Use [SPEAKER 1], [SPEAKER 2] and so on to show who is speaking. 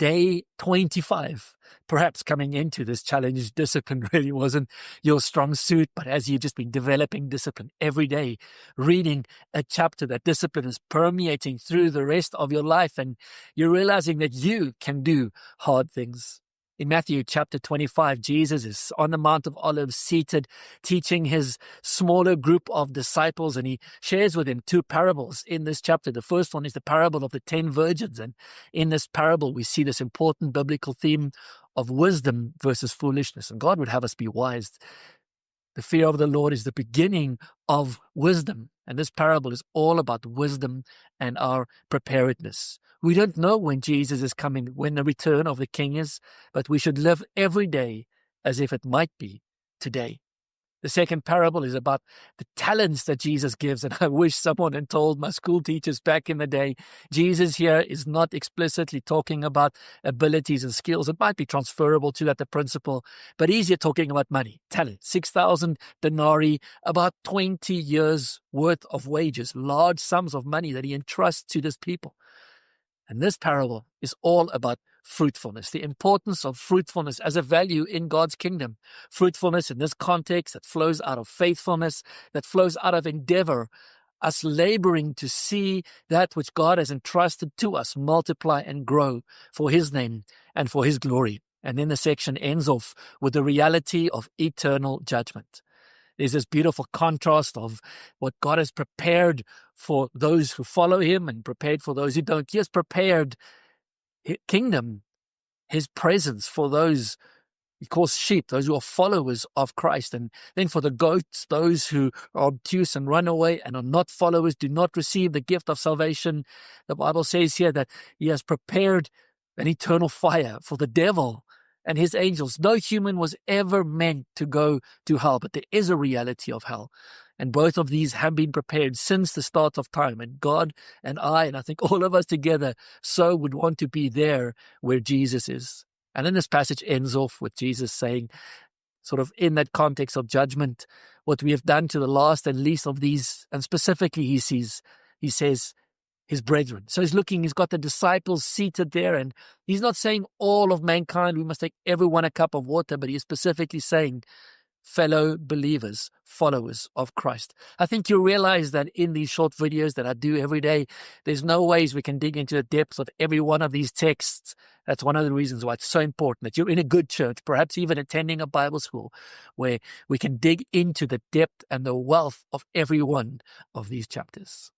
[SPEAKER 1] day 25. Perhaps coming into this challenge, discipline really wasn't your strong suit, but as you've just been developing discipline every day, reading a chapter, that discipline is permeating through the rest of your life, and you're realizing that you can do hard things. In Matthew chapter 25, Jesus is on the Mount of Olives, seated, teaching his smaller group of disciples, and he shares with them two parables in this chapter. The first one is the parable of the 10 virgins, and in this parable we see this important biblical theme of wisdom versus foolishness, and God would have us be wise. The fear of the Lord is the beginning of wisdom, and this parable is all about wisdom and our preparedness. We don't know when Jesus is coming, when the return of the King is, but we should live every day as if it might be today. The second parable is about the talents that Jesus gives, and I wish someone had told my school teachers back in the day, Jesus here is not explicitly talking about abilities and skills. It might be transferable to that, the principle, but he's here talking about money, talent, 6,000 denarii, about 20 years worth of wages, large sums of money that he entrusts to this people. And this parable is all about fruitfulness, the importance of fruitfulness as a value in God's kingdom. Fruitfulness in this context that flows out of faithfulness, that flows out of endeavor, us laboring to see that which God has entrusted to us multiply and grow for his name and for his glory. And then the section ends off with the reality of eternal judgment. There's this beautiful contrast of what God has prepared for those who follow him and prepared for those who don't. He has prepared his kingdom, his presence for those he calls sheep, those who are followers of Christ. And then for the goats, those who are obtuse and run away and are not followers, do not receive the gift of salvation. The Bible says here that he has prepared an eternal fire for the devil and his angels. No human was ever meant to go to hell, but there is a reality of hell. And both of these have been prepared since the start of time. And God and I think all of us together, so would want to be there where Jesus is. And then this passage ends off with Jesus saying, sort of in that context of judgment, what we have done to the last and least of these, and specifically he says, his brethren. So he's got the disciples seated there, and he's not saying all of mankind, we must take everyone a cup of water, but he's specifically saying fellow believers, followers of Christ. I think you realize that in these short videos that I do every day, there's no ways we can dig into the depths of every one of these texts. That's one of the reasons why it's so important that you're in a good church, perhaps even attending a Bible school, where we can dig into the depth and the wealth of every one of these chapters.